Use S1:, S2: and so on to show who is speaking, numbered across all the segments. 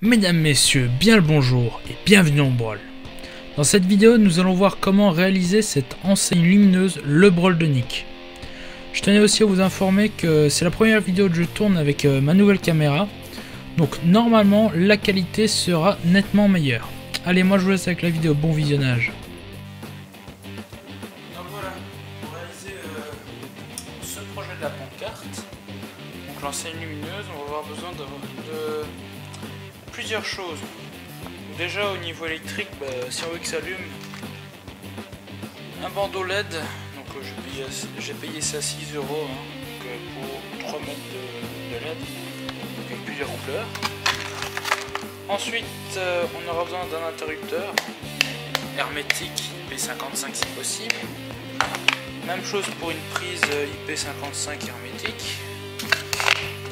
S1: Mesdames, messieurs, bien le bonjour et bienvenue en Brawl. Dans cette vidéo, nous allons voir comment réaliser cette enseigne lumineuse, le Brawl de Nick. Je tenais aussi à vous informer que c'est la première vidéo que je tourne avec ma nouvelle caméra. Donc normalement, la qualité sera nettement meilleure. Allez, moi je vous laisse avec la vidéo, bon visionnage. Donc voilà, pour réaliser ce projet de la pancarte, donc l'enseigne lumineuse, on va avoir besoin de plusieurs choses. Déjà au niveau électrique, si on veut que ça allume, un bandeau LED, donc j'ai payé ça 6 € pour 3 mètres de LED, donc avec plusieurs couleurs. Ensuite on aura besoin d'un interrupteur hermétique IP55 si possible. Même chose pour une prise IP55 hermétique,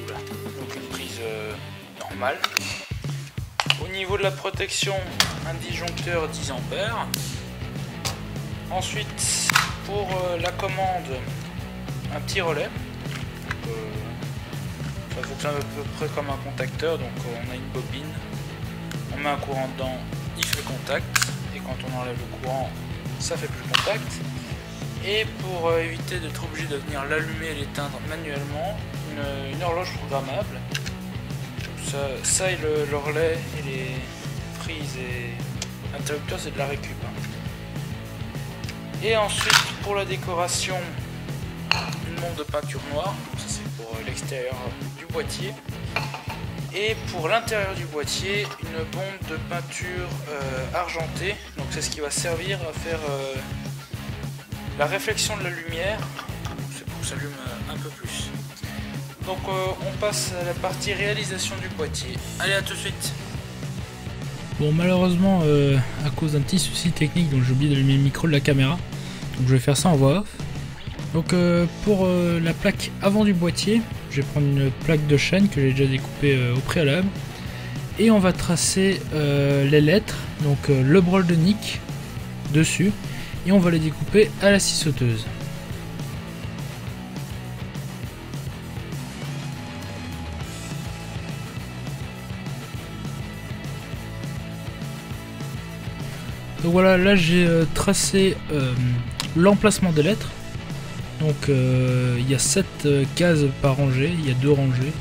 S1: voilà. Donc une prise normale. Au niveau de la protection, un disjoncteur 10 ampères. Ensuite, pour la commande, un petit relais. Ça fonctionne à peu près comme un contacteur. Donc on a une bobine, on met un courant dedans, il fait contact. Et quand on enlève le courant, ça fait plus contact. Et pour éviter d'être obligé de venir l'allumer et l'éteindre manuellement, une horloge programmable. Ça et le relais et les prises et interrupteurs, c'est de la récup. Et ensuite pour la décoration, une montre de peinture noire, ça c'est pour l'extérieur du boîtier. Et pour l'intérieur du boîtier, une bombe de peinture argentée, donc c'est ce qui va servir à faire la réflexion de la lumière, c'est pour que ça allume un peu plus. Donc on passe à la partie réalisation du boîtier. Allez, à tout de suite. Bon, malheureusement à cause d'un petit souci technique, donc j'ai oublié d'allumer le micro de la caméra, donc je vais faire ça en voix off. Donc pour la plaque avant du boîtier, je vais prendre une plaque de chaîne que j'ai déjà découpée au préalable, et on va tracer les lettres, donc le Brawl de Nick dessus, et on va les découper à la scie sauteuse. Donc voilà, là j'ai tracé l'emplacement des lettres. Donc il y a 7 cases par rangée, il y a 2 rangées.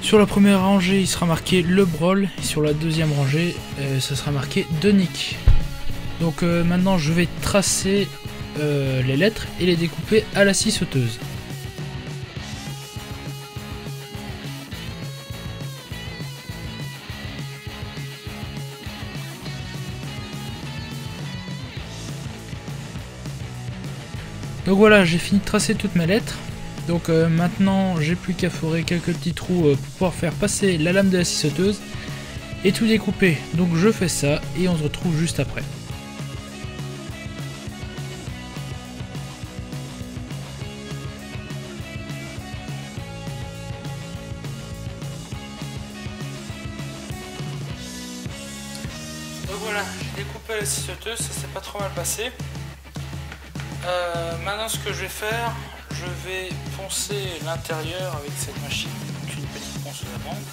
S1: Sur la première rangée il sera marqué le Brawl, et sur la deuxième rangée ça sera marqué de Nick. Donc maintenant je vais tracer les lettres et les découper à la scie sauteuse. Donc voilà, j'ai fini de tracer toutes mes lettres. Donc maintenant j'ai plus qu'à forer quelques petits trous pour pouvoir faire passer la lame de la scie sauteuse et tout découper. Donc je fais ça et on se retrouve juste après. Donc voilà, j'ai découpé la scie sauteuse, ça s'est pas trop mal passé. Maintenant ce que je vais faire, je vais poncer l'intérieur avec cette machine, une petite ponceuse à bande.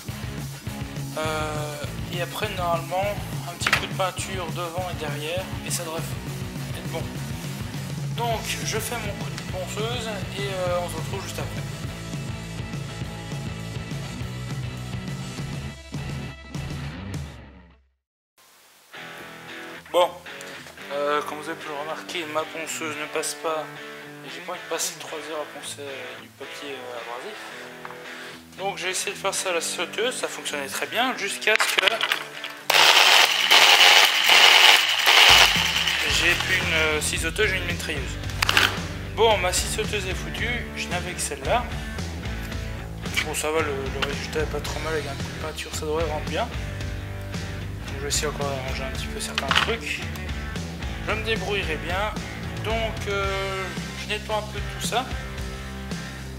S1: Et après normalement un petit coup de peinture devant et derrière et ça devrait être bon. Donc je fais mon coup de ponceuse et on se retrouve juste après. Bon. Comme vous avez pu le remarquer, ma ponceuse ne passe pas et j'ai pas envie de passer 3 heures à poncer du papier abrasif. Donc j'ai essayé de faire ça à la scie sauteuse, ça fonctionnait très bien jusqu'à ce que j'ai plus une scie sauteuse, j'ai une mitrailleuse. Bon, ma scie sauteuse est foutue, je n'avais que celle-là. Bon, ça va, le résultat est pas trop mal, avec un coup de peinture ça devrait rendre bien. Donc, je vais essayer encore d'arranger un petit peu certains trucs. Je me débrouillerai bien, donc je nettoie un peu tout ça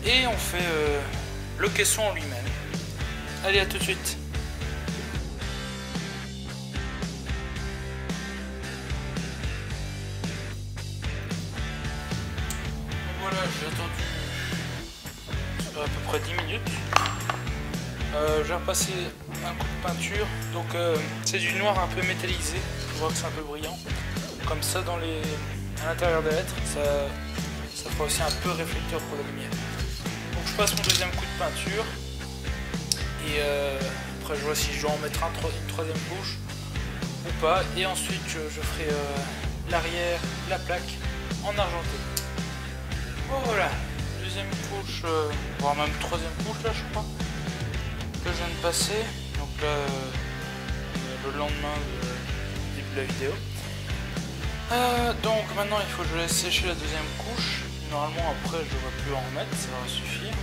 S1: et on fait le caisson en lui-même. Allez, à tout de suite. Donc voilà, j'ai attendu à peu près 10 minutes. J'ai repassé un coup de peinture. Donc c'est du noir un peu métallisé, je vois que c'est un peu brillant. Comme ça à l'intérieur des lettres, ça fera aussi un peu réflecteur pour la lumière. Donc je passe mon deuxième coup de peinture. Et après je vois si je dois en mettre une troisième couche ou pas. Et ensuite je ferai l'arrière, la plaque en argenté. Bon voilà, deuxième couche, voire même troisième couche là je crois, que je viens de passer. Donc là, le lendemain du début de la vidéo. Donc maintenant il faut que je laisse sécher la deuxième couche. Normalement après je ne devrais plus en remettre, ça va suffire.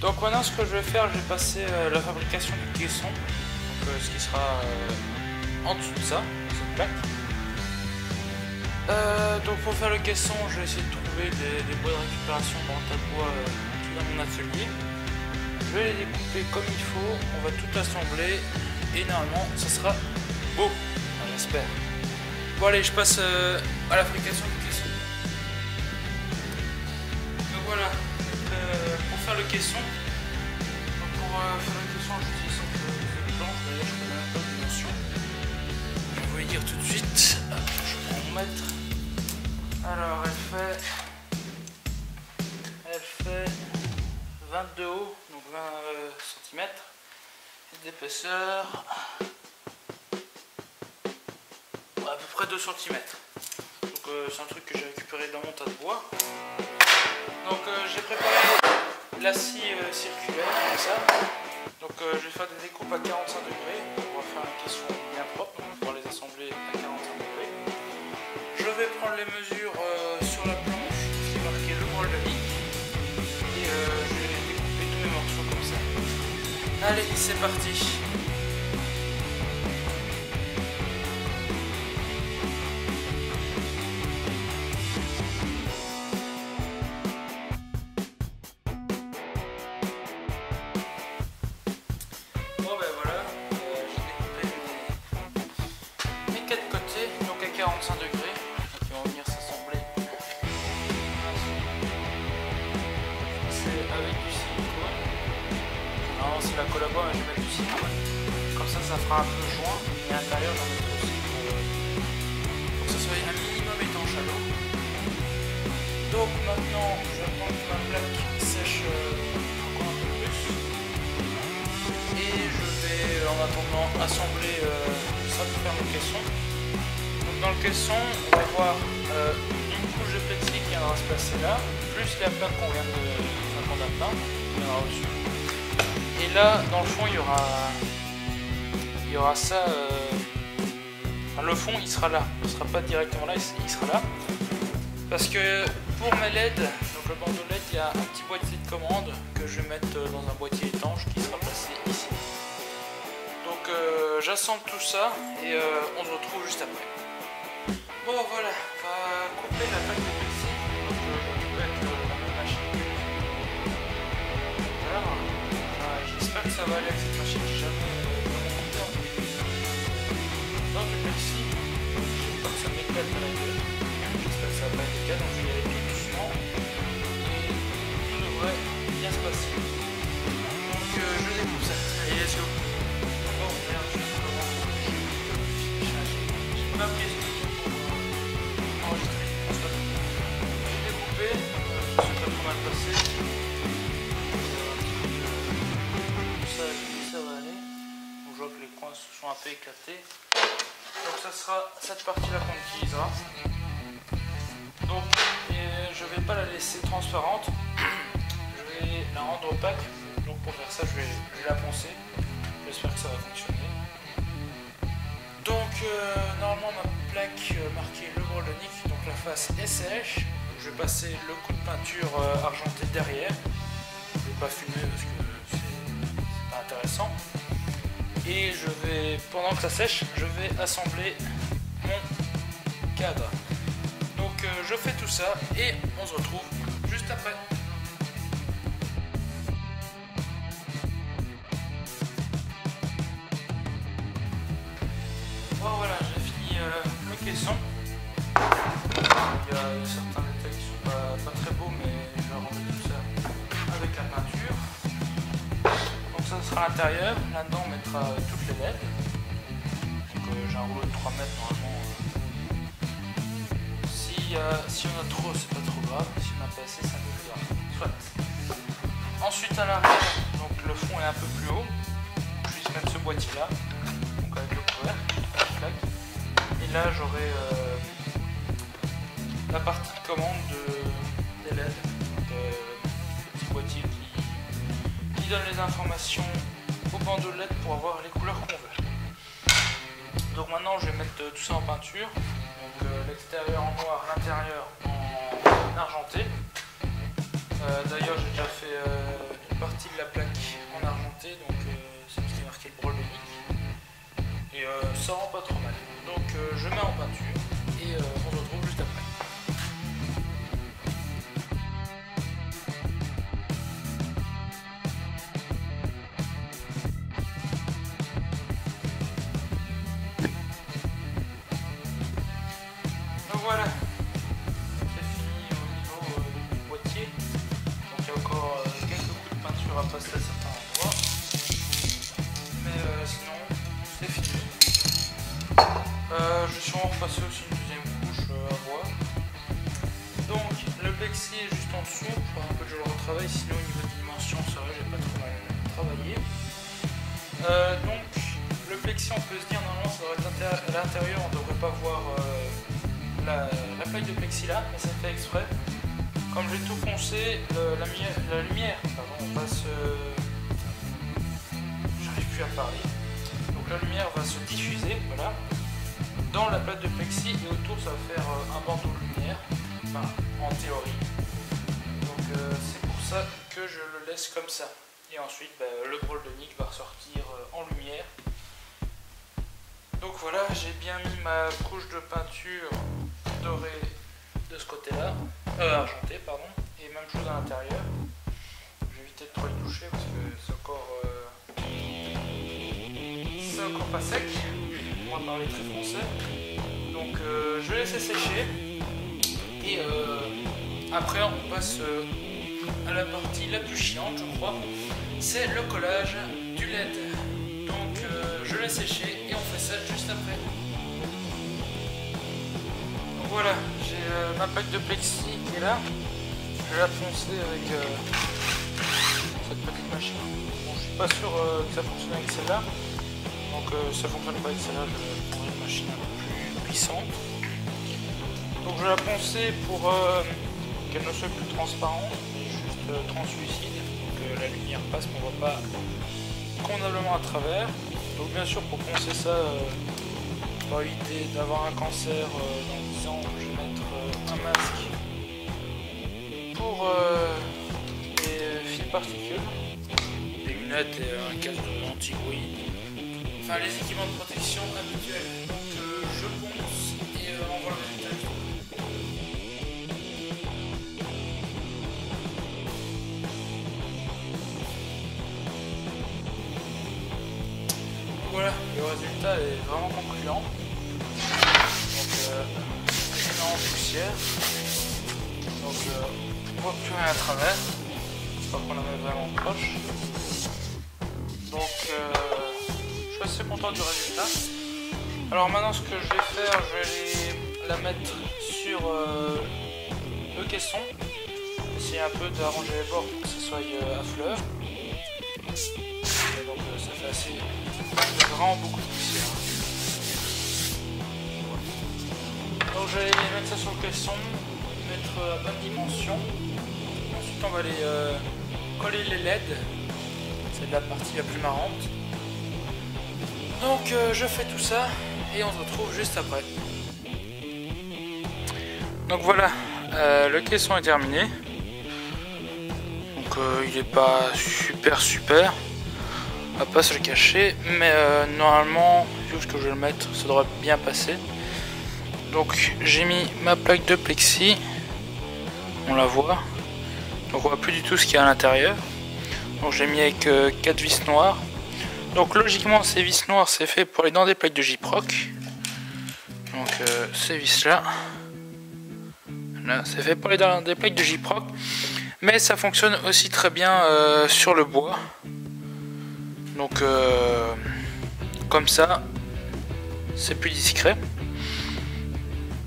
S1: Donc maintenant ce que je vais faire, je vais passer la fabrication du caisson, donc, ce qui sera en dessous de ça, cette plaque. Donc pour faire le caisson, je vais essayer de trouver des bois de récupération dans le tas de bois qui est dans mon atelier. Je vais les découper comme il faut, on va tout assembler et normalement ça sera beau, j'espère. Bon allez, je passe à la fabrication du caisson. Donc voilà, pour faire le caisson, j'utilise cette feuille blanche, d'ailleurs je connais même pas de dimension. Je vais vous les dire tout de suite. Hop, je prends mon mètre. Alors elle fait 22 haut, donc 20 cm d'épaisseur, à peu près 2 cm. Donc c'est un truc que j'ai récupéré dans mon tas de bois. Donc j'ai préparé la scie circulaire comme ça. Donc je vais faire des découpes à 45 degrés. On va faire un caisson bien propre, donc on va pouvoir les assembler à 45 degrés. Je vais prendre les mesures sur la planche qui est marqué le branle de ligne. Et je vais découper tous mes morceaux comme ça. Allez, c'est parti. Bon ben voilà, j'ai découpé mes 4 côtés, donc à 45 degrés, qui vont venir s'assembler. C'est avec du silicone. Non, c'est la colle à bois, mais je vais mettre du silicone. Comme ça, ça fera un peu joint. Et à l'intérieur, j'en mettrai aussi pour que ça soit un minimum étanche à l'eau. Donc maintenant, je vais prendre ma plaque sèche encore un peu plus. Et je vais en attendant assembler ça pour faire mon caisson. Donc dans le caisson, on va voir une couche de pétri qui viendra se placer là, plus la plaque qu'on vient a peint, qui viendra au-dessus. Et là, dans le fond, il y aura ça. Enfin, le fond, il sera là. Il ne sera pas directement là, il sera là. Parce que pour mes LED, donc le bandeau LED, il y a un petit boîtier de commande que je vais mettre dans un boîtier étanche qui sera placé ici. Donc j'assemble tout ça et on se retrouve juste après. Bon voilà, on va couper la plaque de ici. Donc je vais couper avec la même machine. Voilà. J'espère que ça va aller avec cette machine, j'ai jamais vraiment coupé. Donc le plexi, je sais pas que ça m'éclate à la gueule. J'espère que ça va pas être le cas, donc je vais y aller tout doucement. Et tout devrait bien se passer. Donc je découpe ça. Allez, let's go. D'abord, on regarde juste comment j'ai pas pris ce bouton pour enregistrer. J'ai découpé, c'est pas trop mal passé. Ça va aller. Donc, je vois que les coins se sont un peu éclatés. Donc ça sera cette partie là qu'on utilisera. Donc je vais pas la laisser transparente. Je vais la rendre opaque. Donc pour faire ça je vais la poncer. J'espère que ça va fonctionner. Donc normalement ma plaque marquée le Brolonic, donc la face est sèche. Je vais passer le coup de peinture argenté derrière. Je ne vais pas filmer parce que c'est pas intéressant. Et je vais, pendant que ça sèche, je vais assembler mon cadre. Donc je fais tout ça et on se retrouve juste après. Bon voilà, j'ai fini le caisson. Il y a certains détails qui sont pas très beaux, mais je vais rendre tout ça avec la peinture. Donc ça mettra à l'intérieur. Là-dedans on mettra toutes les LED. Donc j'ai un rouleau de 3 mètres normalement. Si on a trop, c'est pas trop grave. Si on a pas assez, c'est un peu plus grave. Soit. Ensuite à l'arrière, donc le fond est un peu plus haut. Je vais juste mettre ce boîtier là, donc avec le couvercle. Et là j'aurai la partie de commande des LED, le petit boîtier qui donne les informations au bandeau LED pour avoir les couleurs qu'on veut. Donc maintenant je vais mettre tout ça en peinture. Donc l'extérieur en noir, l'intérieur en argenté. D'ailleurs j'ai déjà fait une partie de la plaque en argenté, donc c'est ce qui est marqué le Brolbenic. Et ça rend pas trop mal. Donc je mets en peinture et on se retrouve juste après. Donc voilà, c'est fini au niveau du boîtier. Donc il y a encore quelques coups de peinture à passer à certains endroits. Mais sinon, c'est fini. Je suis en repasser aussi une deuxième couche à voir. Donc le plexi est juste en dessous. Il faudra un peu que je le retravaille, sinon au niveau de dimension, c'est vrai, j'ai pas trop mal travaillé. Donc le plexi, on peut se dire normalement ça devrait être à l'intérieur, on ne devrait pas voir la plaque de plexi là, mais c'est fait exprès. Comme j'ai tout poncé, la lumière, pardon, passe. J'arrive plus à parler. Donc la lumière va se diffuser, voilà, dans la plaque de plexi et autour ça va faire un bandeau de lumière, enfin, en théorie. Donc c'est pour ça que je le laisse comme ça. Et ensuite le Brolbenic va ressortir en lumière. Donc voilà, j'ai bien mis ma couche de peinture dorée de ce côté-là, argenté pardon, et même chose à l'intérieur. Je vais éviter de trop y toucher parce que c'est encore pas sec, on va parler très français. Donc je vais laisser sécher et après on passe à la partie la plus chiante je crois, c'est le collage du LED. Donc je laisse sécher et on fait ça juste après. Donc voilà, j'ai ma plaque de plexi qui est là. Je vais la poncer avec cette petite machine. Bon, je suis pas sûr que ça fonctionne avec celle-là. Donc ça fonctionne pas avec celle-là, je prendrai une machine un peu plus puissante. Donc je vais la poncer pour qu'elle ne soit plus transparente, mais juste translucide, donc la lumière passe mais on ne voit pas convenablement à travers. Donc bien sûr pour poncer ça, pour éviter d'avoir un cancer dans 10 ans, je vais mettre un masque pour les fils particules, des lunettes et un casque anti-bruit. Enfin les équipements de protection habituels. Donc je ponce et on voit le résultat. Voilà, le résultat est vraiment concluant. Donc énorme poussière. Donc on voit plus rien à travers. J'espère qu'on la met vraiment proche. Donc je suis assez content du résultat. Alors maintenant ce que je vais faire, je vais la mettre sur le caisson. Essayer un peu d'arranger les bords pour que ce soit à fleur. Et donc ça fait assez... vraiment beaucoup de poussière. Donc je vais mettre ça sur le caisson, mettre à bonne dimension. Ensuite on va aller coller les LED. C'est la partie la plus marrante. Donc je fais tout ça et on se retrouve juste après. Donc voilà, le caisson est terminé. Donc il n'est pas super. On va pas se le cacher, mais normalement, vu ce que je vais le mettre, ça devrait bien passer. Donc j'ai mis ma plaque de plexi, on la voit. Donc on voit plus du tout ce qu'il y a à l'intérieur. Donc j'ai mis avec 4 vis noires. Donc logiquement ces vis noires c'est fait pour aller dans des plaques de Gyproc. Donc ces vis là c'est fait pour aller dans des plaques de Gyproc. Mais ça fonctionne aussi très bien sur le bois. Donc comme ça c'est plus discret.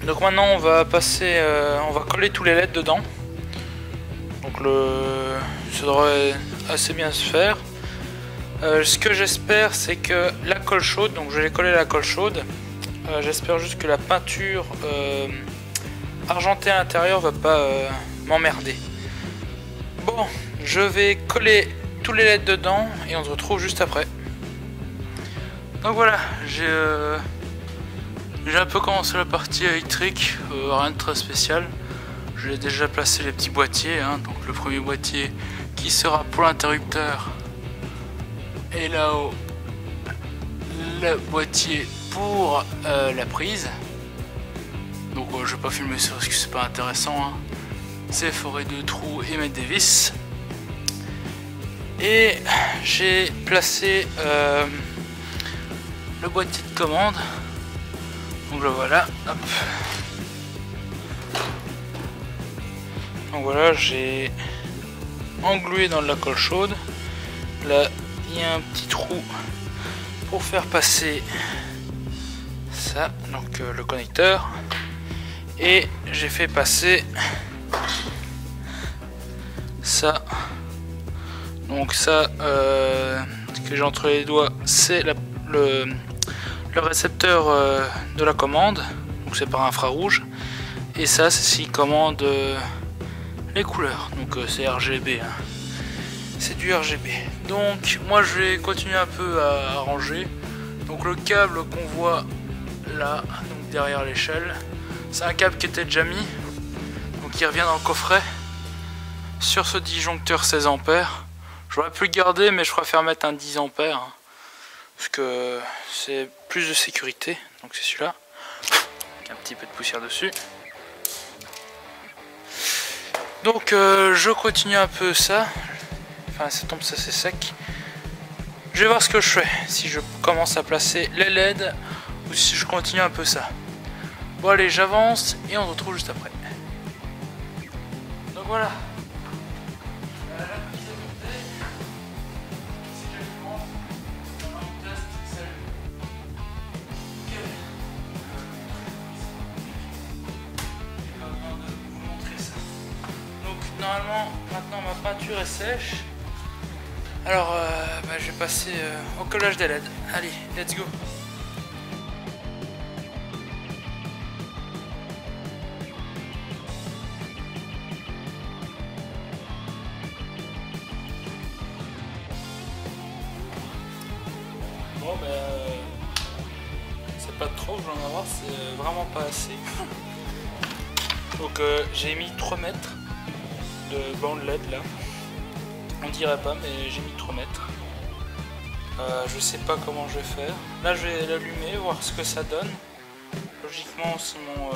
S1: Donc maintenant on va passer, on va coller tous les LED dedans. Donc ça devrait assez bien se faire. Ce que j'espère c'est que la colle chaude, donc je vais coller la colle chaude. J'espère juste que la peinture argentée à l'intérieur va pas m'emmerder. Bon, je vais coller tous les LED dedans et on se retrouve juste après. Donc voilà, j'ai un peu commencé la partie électrique, rien de très spécial. J'ai déjà placé les petits boîtiers, hein, donc le premier boîtier qui sera pour l'interrupteur et là-haut le boîtier pour la prise. Donc je vais pas filmer ça parce que c'est pas intéressant, hein. C'est forer deux trous et mettre des vis. Et j'ai placé le boîtier de commande. Donc le voilà, hop. Donc voilà, j'ai englué dans de la colle chaude. Là il y a un petit trou pour faire passer ça, donc le connecteur. Et j'ai fait passer ça. Donc ça, ce que j'ai entre les doigts, c'est le récepteur de la commande. Donc c'est par infrarouge. Et ça, c'est ce qui commande les couleurs. Donc c'est RGB. Hein. C'est du RGB. Donc moi, je vais continuer un peu à ranger. Donc le câble qu'on voit là, donc derrière l'échelle, c'est un câble qui était déjà mis. Donc il revient dans le coffret sur ce disjoncteur 16 ampères. J'aurais pu le garder, mais je préfère mettre un 10 ampères hein, parce que c'est plus de sécurité. Donc c'est celui-là, avec un petit peu de poussière dessus. Donc je continue un peu ça. Enfin ça tombe, ça c'est sec. Je vais voir ce que je fais, si je commence à placer les LED ou si je continue un peu ça. Bon allez, j'avance et on se retrouve juste après. Donc voilà. La prise est montée. Si je prends, on teste, salut. Ok. J'ai pas besoin de vous montrer ça. Donc normalement, maintenant ma peinture est sèche. Alors je vais passer au collage des LED. Allez, let's go. Bon c'est pas trop, je vais en avoir, c'est vraiment pas assez. Donc j'ai mis 3 mètres de bande LED là. On dirait pas, mais j'ai mis 3 mètres. Je sais pas comment je vais faire. Là je vais l'allumer, voir ce que ça donne. Logiquement si mon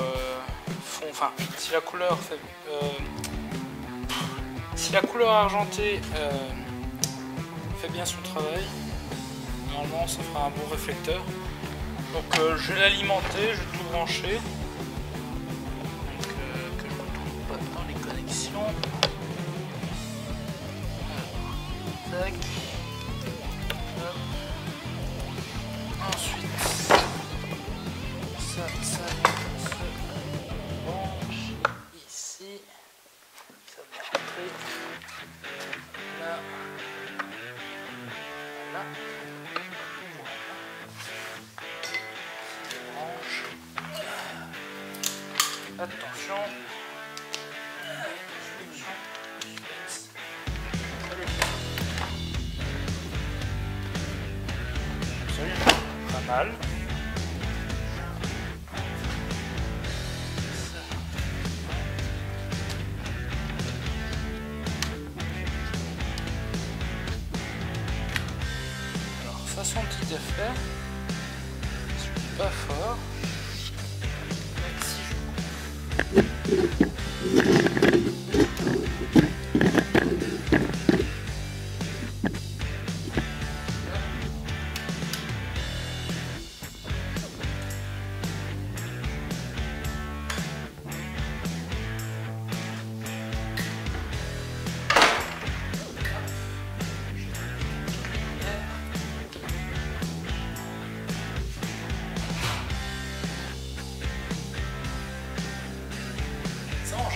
S1: fond, enfin si la couleur fait, si la couleur argentée fait bien son travail, normalement ça fera un bon réflecteur. Donc je vais l'alimenter, je vais tout brancher. Donc que je ne me trompe pas dans les connexions. Tac. Hop. Ensuite, ça se branche ici. Ça va rentrer là. Voilà. Branche. Attention. Pas mal. Alors façon petit effet, je suis pas fort. Même si je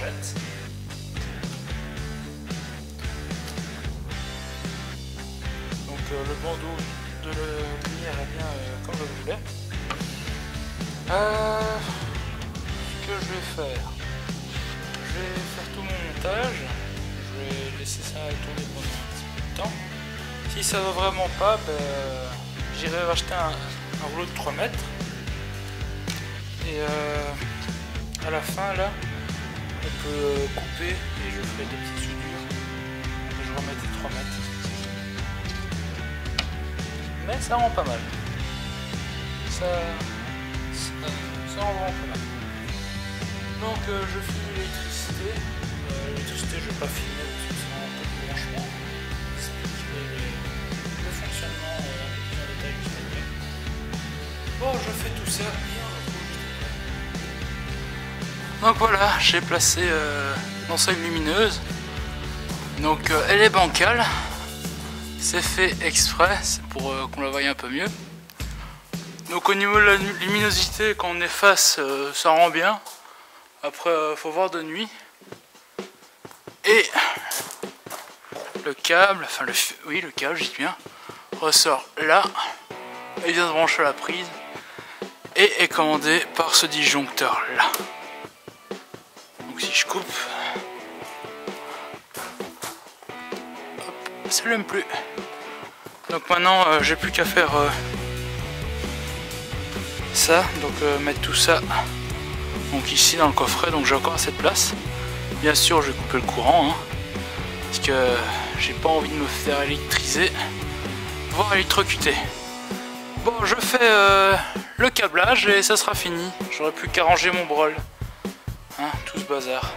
S1: manchette. Donc le bandeau de la lumière est bien comme je le voulais. Ce que je vais faire, tout mon montage. Je vais laisser ça tourner pendant un petit peu de temps. Si ça va vraiment pas, j'irai racheter un rouleau de 3 mètres. Et à la fin là, on peut couper et je ferai des petites soudures. Et je remets des 3 mètres. Mais ça rend pas mal. Ça rend vraiment pas mal. Donc je finis l'électricité. L'électricité je vais pas filmer parce que c'est un peu de branchement. Expliquer le fonctionnement en détail juste après. Bon, je fais tout ça et on retrouve juste après. Donc voilà, j'ai placé l'enseigne lumineuse. Donc elle est bancale. C'est fait exprès, c'est pour qu'on la voie un peu mieux. Donc au niveau de la luminosité, quand on est face, ça rend bien. Après, faut voir de nuit. Et le câble, enfin le câble, j'y viens, ressort là. Il vient de brancher à la prise et est commandé par ce disjoncteur là. Donc si je coupe, hop, ça s'allume plus. Donc maintenant, j'ai plus qu'à faire ça, donc mettre tout ça donc ici dans le coffret. Donc j'ai encore cette place. Bien sûr je vais couper le courant hein, parce que j'ai pas envie de me faire électriser voire électrocuter. Bon, je fais le câblage et ça sera fini. J'aurai plus qu'à ranger mon brol hein, tout ce bazar.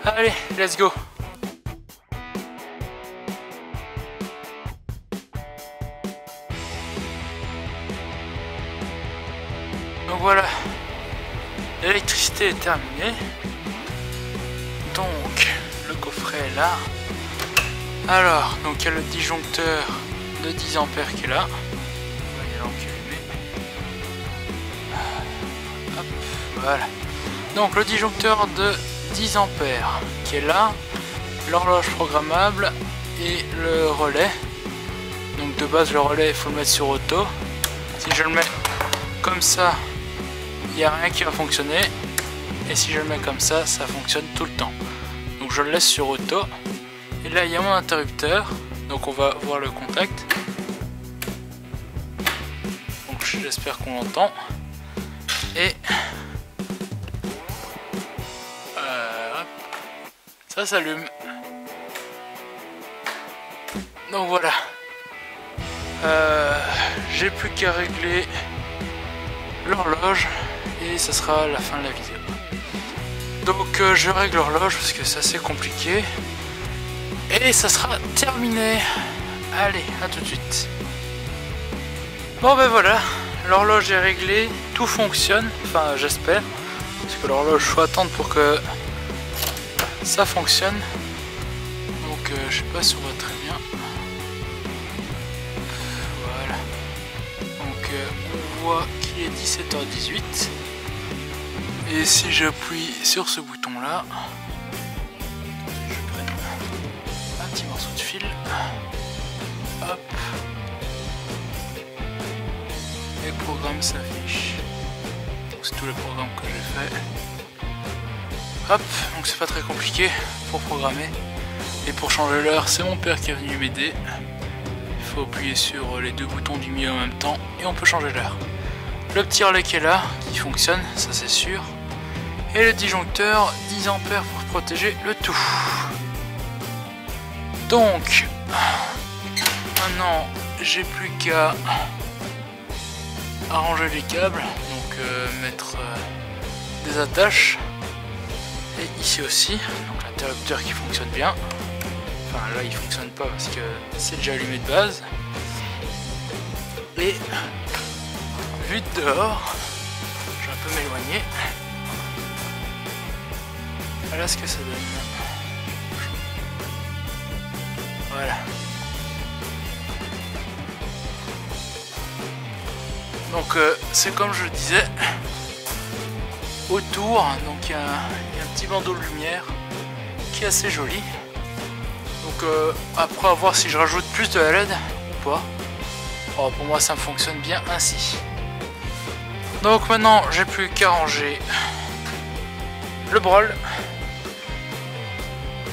S1: Allez, let's go. Donc voilà, l'électricité est terminée. Donc le coffret est là. Alors, donc il y a le disjoncteur de 10 ampères qui est là. Il y a la lampe qui est allumée. Hop, voilà. Donc le disjoncteur de 10 ampères qui est là. L'horloge programmable et le relais. Donc de base le relais il faut le mettre sur auto. Si je le mets comme ça, il n'y a rien qui va fonctionner. Et si je le mets comme ça, ça fonctionne tout le temps. Donc je le laisse sur auto. Et là il y a mon interrupteur. Donc on va voir le contact. Donc j'espère qu'on l'entend. Et ça s'allume. Donc voilà. J'ai plus qu'à régler l'horloge et ça sera la fin de la vidéo. Donc je règle l'horloge parce que c'est assez compliqué et ça sera terminé. Allez, à tout de suite. Bon ben voilà, l'horloge est réglée, tout fonctionne, enfin j'espère, parce que l'horloge faut attendre pour que ça fonctionne. Donc je sais pas si on voit très bien. Voilà. Donc on voit qu'il est 17h18. Et si j'appuie sur ce bouton là, je prends un petit morceau de fil. Hop. Et le programme s'affiche. C'est tout le programme que j'ai fait. Hop, donc c'est pas très compliqué pour programmer. Et pour changer l'heure, c'est mon père qui est venu m'aider. Il faut appuyer sur les deux boutons du milieu en même temps et on peut changer l'heure. Le petit relais qui est là, qui fonctionne, ça c'est sûr. Et le disjoncteur 10 ampères pour protéger le tout. Donc, maintenant j'ai plus qu'à arranger les câbles, donc mettre des attaches. Et ici aussi, donc l'interrupteur qui fonctionne bien. Enfin là il fonctionne pas parce que c'est déjà allumé de base. Et vu de dehors, je vais un peu m'éloigner. Voilà ce que ça donne. Voilà. Donc c'est comme je le disais, autour. Donc il y a un petit bandeau de lumière qui est assez joli. Donc après à voir si je rajoute plus de LED ou pas. Oh, pour moi ça fonctionne bien ainsi. Donc maintenant j'ai plus qu'à ranger le brol.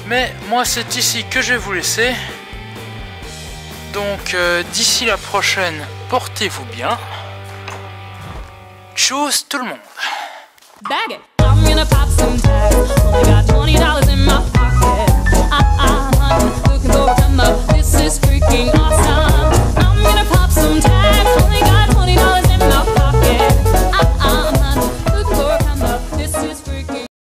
S1: Mais moi c'est ici que je vais vous laisser. Donc d'ici la prochaine, portez-vous bien. Tchuss tout le monde.